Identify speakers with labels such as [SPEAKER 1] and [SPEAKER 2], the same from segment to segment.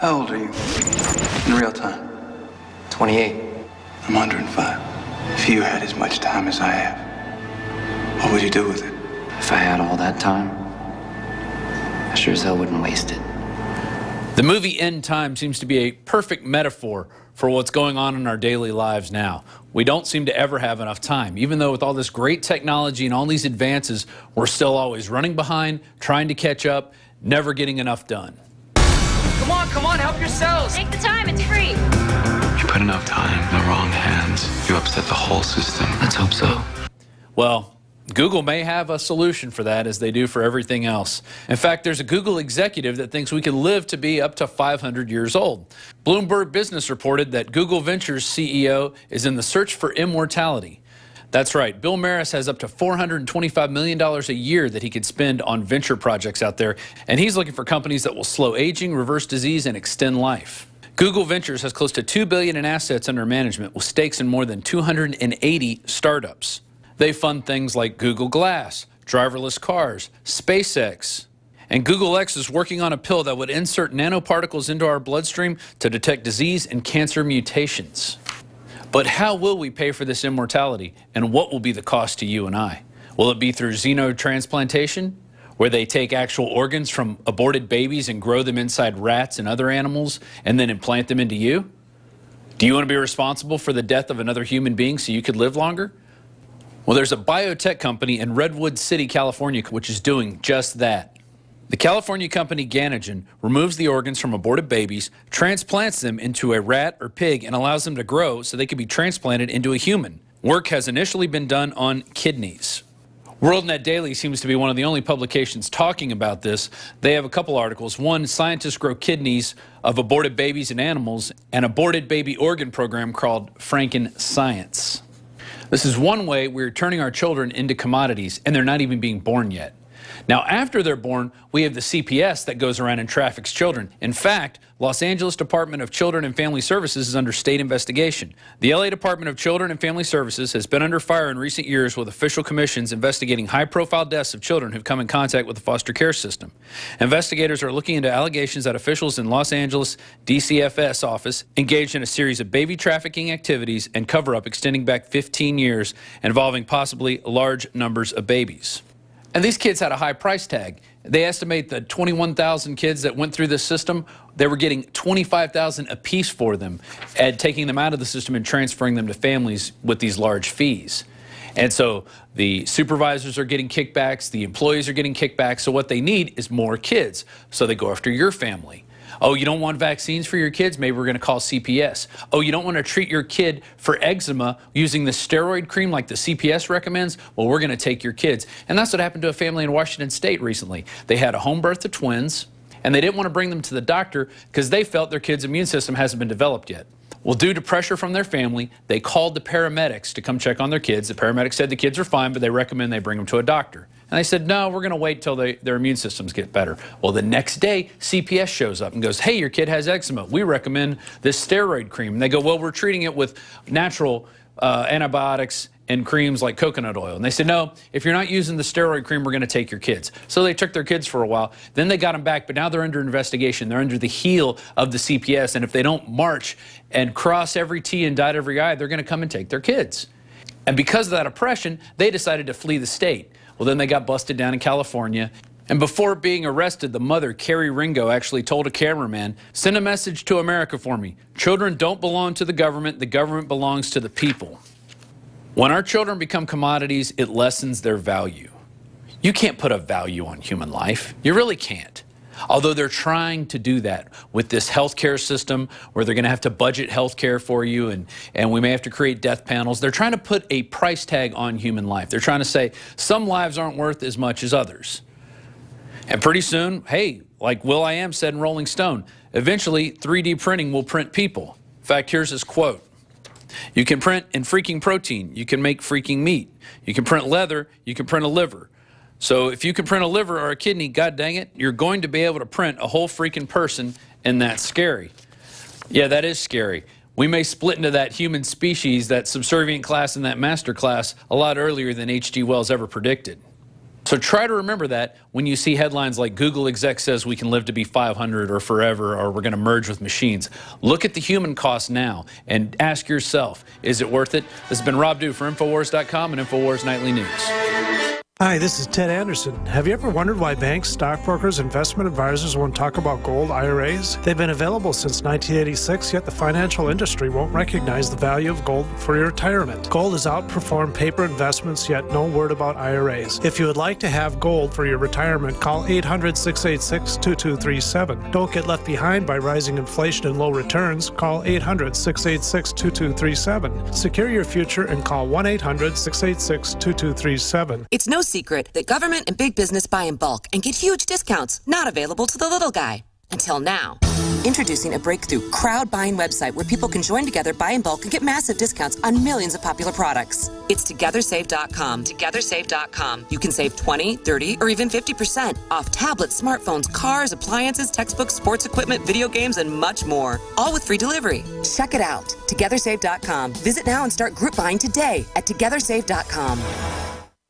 [SPEAKER 1] How old are you? In real time?
[SPEAKER 2] 28.
[SPEAKER 1] I'm 105. If you had as much time as I have, what would you do with it?
[SPEAKER 2] If I had all that time, I sure as hell wouldn't waste it.
[SPEAKER 3] The movie End Time seems to be a perfect metaphor for what's going on in our daily lives now. We don't seem to ever have enough time. Even though with all this great technology and all these advances, we're still always running behind, trying to catch up, never getting enough done.
[SPEAKER 4] Come on, help yourselves.
[SPEAKER 5] Take the time, it's free.
[SPEAKER 6] You put enough time in the wrong hands, you upset the whole system.
[SPEAKER 2] Let's hope so.
[SPEAKER 3] Well, Google may have a solution for that, as they do for everything else. In fact, there's a Google executive that thinks we can live to be up to 500 years old. Bloomberg Business reported that Google Ventures CEO is in the search for immortality. That's right, Bill Maris has up to $425 million a year that he could spend on venture projects out there, and he's looking for companies that will slow aging, reverse disease, and extend life. Google Ventures has close to $2 billion in assets under management with stakes in more than 280 startups. They fund things like Google Glass, driverless cars, SpaceX. And Google X is working on a pill that would insert nanoparticles into our bloodstream to detect disease and cancer mutations. But how will we pay for this immortality, and what will be the cost to you and I? Will it be through xenotransplantation, where they take actual organs from aborted babies and grow them inside rats and other animals and then implant them into you? Do you want to be responsible for the death of another human being so you could live longer? Well, there's a biotech company in Redwood City, California, which is doing just that. The California company Ganogen removes the organs from aborted babies, transplants them into a rat or pig, and allows them to grow so they can be transplanted into a human. Work has initially been done on kidneys. WorldNet Daily seems to be one of the only publications talking about this. They have a couple articles. One, scientists grow kidneys of aborted babies and animals, an aborted baby organ program called Franken Science. This is one way we're turning our children into commodities, and they're not even being born yet. Now, after they're born, we have the CPS that goes around and traffics children. In fact, Los Angeles Department of Children and Family Services is under state investigation. The LA Department of Children and Family Services has been under fire in recent years with official commissions investigating high-profile deaths of children who've come in contact with the foster care system. Investigators are looking into allegations that officials in Los Angeles DCFS office engaged in a series of baby trafficking activities and cover-up extending back 15 years involving possibly large numbers of babies. And these kids had a high price tag. They estimate that 21,000 kids that went through this system, they were getting $25,000 apiece for them, and taking them out of the system and transferring them to families with these large fees. And so the supervisors are getting kickbacks, the employees are getting kickbacks, so what they need is more kids. So they go after your family. Oh, you don't want vaccines for your kids? Maybe we're going to call CPS. Oh, you don't want to treat your kid for eczema using the steroid cream like the CPS recommends? Well, we're going to take your kids. And that's what happened to a family in Washington State recently. They had a home birth of twins, and they didn't want to bring them to the doctor because they felt their kid's immune system hasn't been developed yet. Well, due to pressure from their family, they called the paramedics to come check on their kids. The paramedics said the kids are fine, but they recommend they bring them to a doctor. And they said, no, we're going to wait till their immune systems get better. Well, the next day, CPS shows up and goes, hey, your kid has eczema. We recommend this steroid cream. And they go, well, we're treating it with natural antibiotics and creams like coconut oil. And they said, no, if you're not using the steroid cream, we're going to take your kids. So they took their kids for a while. Then they got them back, but now they're under investigation. They're under the heel of the CPS. And if they don't march and cross every T and dot every I, they're going to come and take their kids. And because of that oppression, they decided to flee the state. Well, then they got busted down in California. And before being arrested, the mother, Carrie Ringo, actually told a cameraman, send a message to America for me. Children don't belong to the government belongs to the people. When our children become commodities, it lessens their value. You can't put a value on human life. You really can't. Although they're trying to do that with this healthcare system where they're going to have to budget healthcare for you and we may have to create death panels. They're trying to put a price tag on human life. They're trying to say some lives aren't worth as much as others. And pretty soon, hey, like will.i.am said in Rolling Stone, eventually 3D printing will print people. In fact, here's his quote. You can print in freaking protein. You can make freaking meat. You can print leather. You can print a liver. So if you can print a liver or a kidney, god dang it, you're going to be able to print a whole freaking person, and that's scary. Yeah, that is scary. We may split into that human species, that subservient class and that master class, a lot earlier than H.G. Wells ever predicted. So try to remember that when you see headlines like Google exec says we can live to be 500 or forever, or we're going to merge with machines. Look at the human cost now and ask yourself, is it worth it? This has been Rob Dew for Infowars.com and Infowars Nightly News.
[SPEAKER 5] Hi, this is Ted Anderson. Have you ever wondered why banks, stockbrokers, investment advisors won't talk about gold IRAs? They've been available since 1986, yet the financial industry won't recognize the value of gold for your retirement. Gold has outperformed paper investments, yet no word about IRAs. If you would like to have gold for your retirement, call 800-686-2237. Don't get left behind by rising inflation and low returns. Call 800-686-2237. Secure your future and call 1-800-686-2237.
[SPEAKER 7] It's no secret that government and big business buy in bulk and get huge discounts not available to the little guy. Until now. Introducing a breakthrough crowd buying website where people can join together, buy in bulk, and get massive discounts on millions of popular products. It's TogetherSave.com. TogetherSave.com. You can save 20, 30, or even 50% off tablets, smartphones, cars, appliances, textbooks, sports equipment, video games, and much more. All with free delivery. Check it out. TogetherSave.com. Visit now and start group buying today at TogetherSave.com.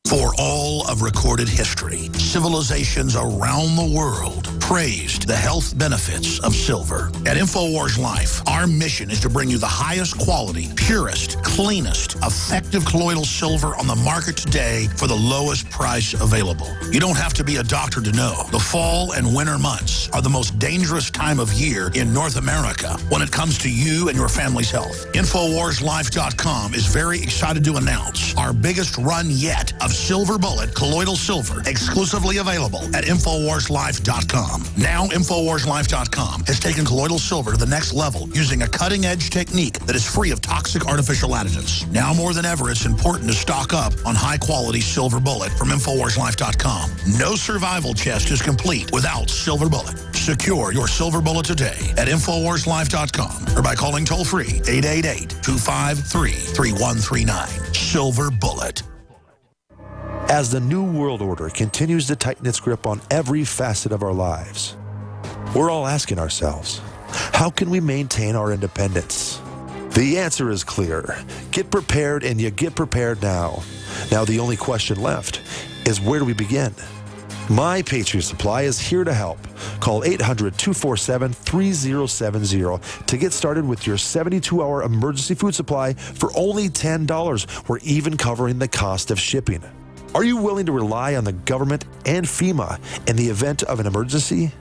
[SPEAKER 8] For all of recorded history, civilizations around the world praised the health benefits of silver. At InfoWars Life, our mission is to bring you the highest quality, purest, cleanest, effective colloidal silver on the market today for the lowest price available. You don't have to be a doctor to know. The fall and winter months are the most dangerous time of year in North America when it comes to you and your family's health. InfoWarsLife.com is very excited to announce our biggest run yet of Silver Bullet colloidal silver, exclusively available at InfoWarsLife.com. Now, InfoWarsLife.com has taken colloidal silver to the next level using a cutting-edge technique that is free of toxic artificial additives. Now more than ever, it's important to stock up on high-quality Silver Bullet from InfoWarsLife.com. No survival chest is complete without Silver Bullet. Secure your Silver Bullet today at InfoWarsLife.com or by calling toll-free 888-253-3139. Silver Bullet.
[SPEAKER 9] As the New World Order continues to tighten its grip on every facet of our lives, we're all asking ourselves, how can we maintain our independence? The answer is clear. Get prepared, and you get prepared now. Now the only question left is, where do we begin? My Patriot Supply is here to help. Call 800-247-3070 to get started with your 72-hour emergency food supply for only $10. We're even covering the cost of shipping. Are you willing to rely on the government and FEMA in the event of an emergency?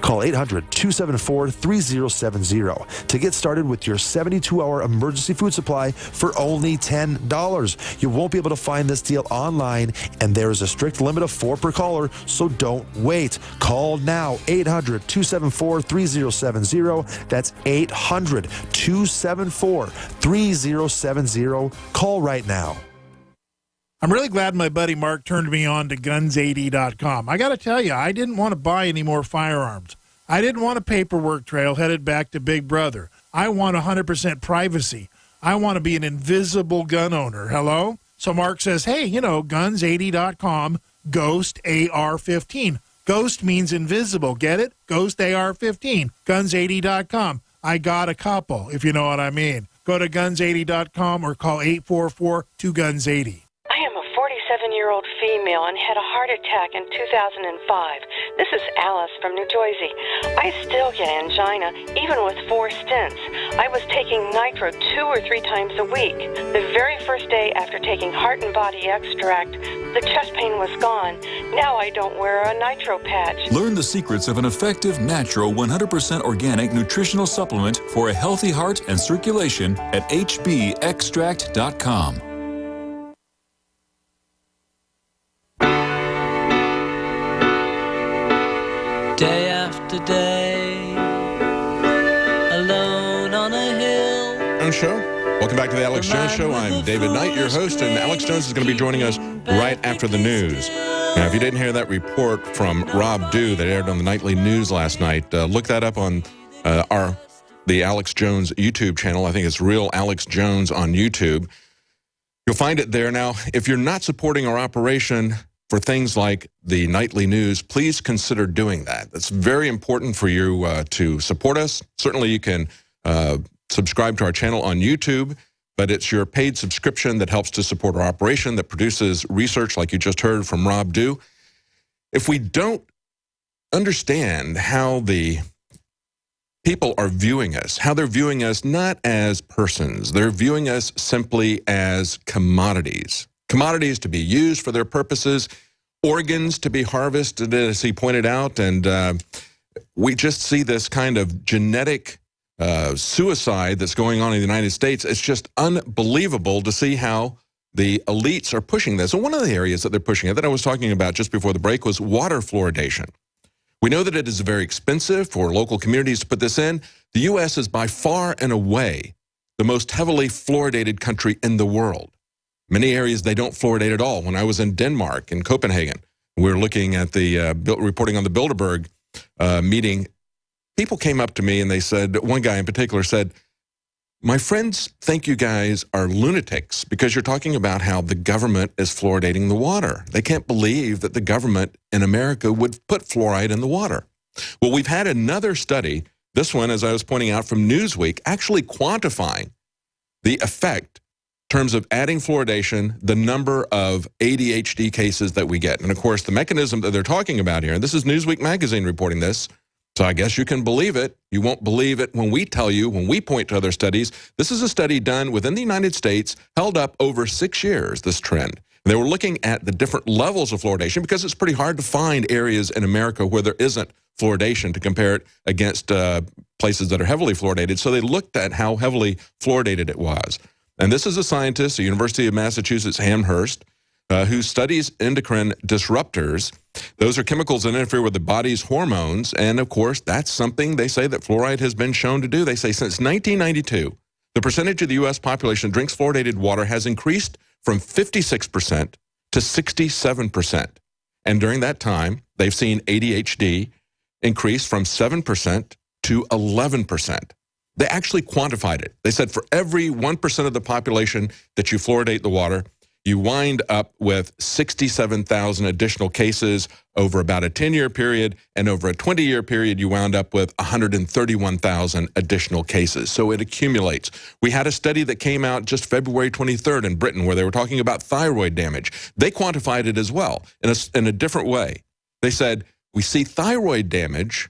[SPEAKER 9] Call 800-274-3070 to get started with your 72-hour emergency food supply for only $10. You won't be able to find this deal online, and there is a strict limit of 4 per caller, so don't wait. Call now, 800-274-3070. That's 800-274-3070. Call right now.
[SPEAKER 10] I'm really glad my buddy Mark turned me on to Guns80.com. I got to tell you, I didn't want to buy any more firearms. I didn't want a paperwork trail headed back to Big Brother. I want 100% privacy. I want to be an invisible gun owner. Hello? So Mark says, hey, Guns80.com, Ghost AR-15. Ghost means invisible. Get it? Ghost AR-15. Guns80.com. I got a couple, if you know what I mean. Go to Guns80.com or call 844-2GUNS80.
[SPEAKER 11] I am a 47-year-old female and had a heart attack in 2005. This is Alice from New Jersey. I still get angina, even with 4 stents. I was taking nitro 2 or 3 times a week. The very first day after taking Heart and Body Extract, the chest pain was gone. Now I don't wear a nitro patch.
[SPEAKER 12] Learn the secrets of an effective, natural, 100% organic nutritional supplement for a healthy heart and circulation at hbextract.com.
[SPEAKER 13] Day after day, alone on a hill.
[SPEAKER 14] Show. Welcome back to the Alex Jones Show. I'm David Knight, your host, and Alex Jones is going to be joining us right after the news. Now, if you didn't hear that report from Rob Dew that aired on the nightly news last night, look that up on the Alex Jones YouTube channel. I think it's Real Alex Jones on YouTube. You'll find it there. Now, if you're not supporting our operation for things like the nightly news, please consider doing that. It's very important for you to support us. Certainly, you can subscribe to our channel on YouTube. but it's your paid subscription that helps to support our operation, that produces research like you just heard from Rob Dew. If we don't understand how the people are viewing us, how they're viewing us not as persons, they're viewing us simply as commodities. Commodities to be used for their purposes, organs to be harvested, as he pointed out, and we just see this kind of genetic suicide that's going on in the United States. It's just unbelievable to see how the elites are pushing this. And one of the areas that they're pushing it that I was talking about just before the break was water fluoridation. We know that it is very expensive for local communities to put this in. The U.S. is by far and away the most heavily fluoridated country in the world. Many areas they don't fluoridate at all. When I was in Denmark, in Copenhagen, we were looking at the reporting on the Bilderberg meeting. People came up to me and they said, one guy in particular said, "My friends think you guys are lunatics because you're talking about how the government is fluoridating the water. They can't believe that the government in America would put fluoride in the water." Well, we've had another study, this one, as I was pointing out, from Newsweek, actually quantifying the effect in terms of adding fluoridation, the number of ADHD cases that we get. And of course, the mechanism that they're talking about here, and this is Newsweek magazine reporting this, so I guess you can believe it. You won't believe it when we tell you, when we point to other studies. This is a study done within the United States, held up over 6 years, this trend. And they were looking at the different levels of fluoridation because it's pretty hard to find areas in America where there isn't fluoridation to compare it against places that are heavily fluoridated. So they looked at how heavily fluoridated it was. And this is a scientist at the University of Massachusetts, Amherst, who studies endocrine disruptors. Those are chemicals that interfere with the body's hormones. And of course, that's something they say that fluoride has been shown to do. They say since 1992, the percentage of the U.S. population that drinks fluoridated water has increased from 56% to 67%. And during that time, they've seen ADHD increase from 7% to 11%. They actually quantified it. They said for every 1% of the population that you fluoridate the water, you wind up with 67,000 additional cases over about a 10-year period, and over a 20-year period, you wound up with 131,000 additional cases. So it accumulates. We had a study that came out just February 23rd in Britain where they were talking about thyroid damage. They quantified it as well in a different way. They said, we see thyroid damage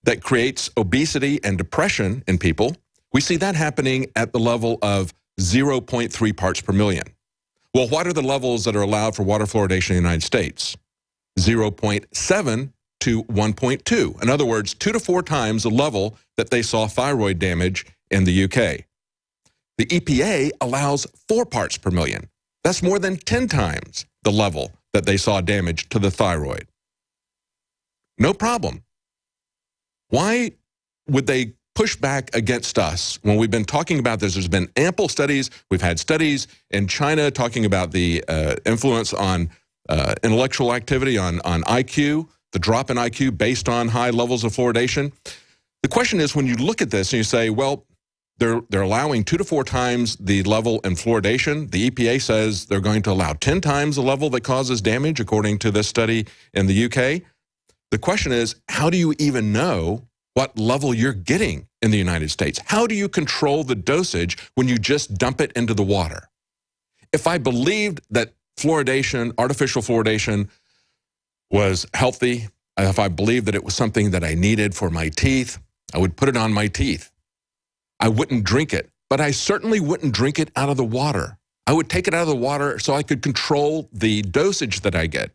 [SPEAKER 14] that creates obesity and depression in people. We see that happening at the level of 0.3 parts per million. Well, what are the levels that are allowed for water fluoridation in the United States? 0.7 to 1.2. In other words, 2 to 4 times the level that they saw thyroid damage in the UK. The EPA allows 4 parts per million. That's more than 10 times the level that they saw damage to the thyroid. No problem. Why would they push back against us when we've been talking about this? There's been ample studies. We've had studies in China talking about the influence on intellectual activity, on IQ, the drop in IQ based on high levels of fluoridation. The question is, when you look at this and you say, well, they're allowing 2 to 4 times the level in fluoridation. The EPA says they're going to allow 10 times the level that causes damage, according to this study in the UK. The question is, how do you even know what level you're getting in the United States? How do you control the dosage when you just dump it into the water? If I believed that fluoridation, artificial fluoridation, was healthy, if I believed that it was something that I needed for my teeth, I would put it on my teeth. I wouldn't drink it, but I certainly wouldn't drink it out of the water. I would take it out of the water so I could control the dosage that I get.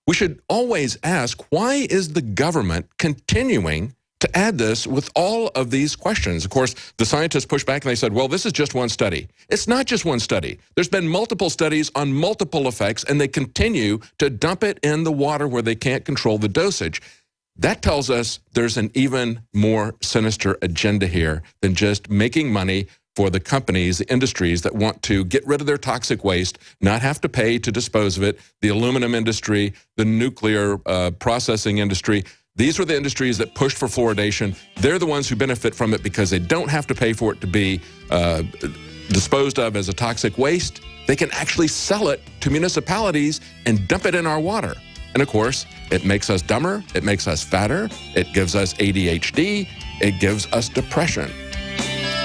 [SPEAKER 14] We should always ask, why is the government continuing to add this with all of these questions? Of course, the scientists pushed back and they said, well, this is just one study. It's not just one study. There's been multiple studies on multiple effects, and they continue to dump it in the water where they can't control the dosage. That tells us there's an even more sinister agenda here than just making money for the companies, the industries that want to get rid of their toxic waste, not have to pay to dispose of it. The aluminum industry, the nuclear processing industry, these were the industries that pushed for fluoridation. They're the ones who benefit from it because they don't have to pay for it to be disposed of as a toxic waste. They can actually sell it to municipalities and dump it in our water. And of course, it makes us dumber, it makes us fatter, it gives us ADHD, it gives us depression.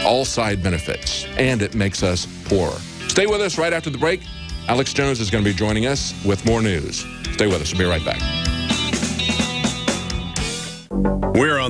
[SPEAKER 14] all side benefits, and it makes us poorer. Stay with us right after the break. Alex Jones is going to be joining us with more news. Stay with us. We'll be right back. We're on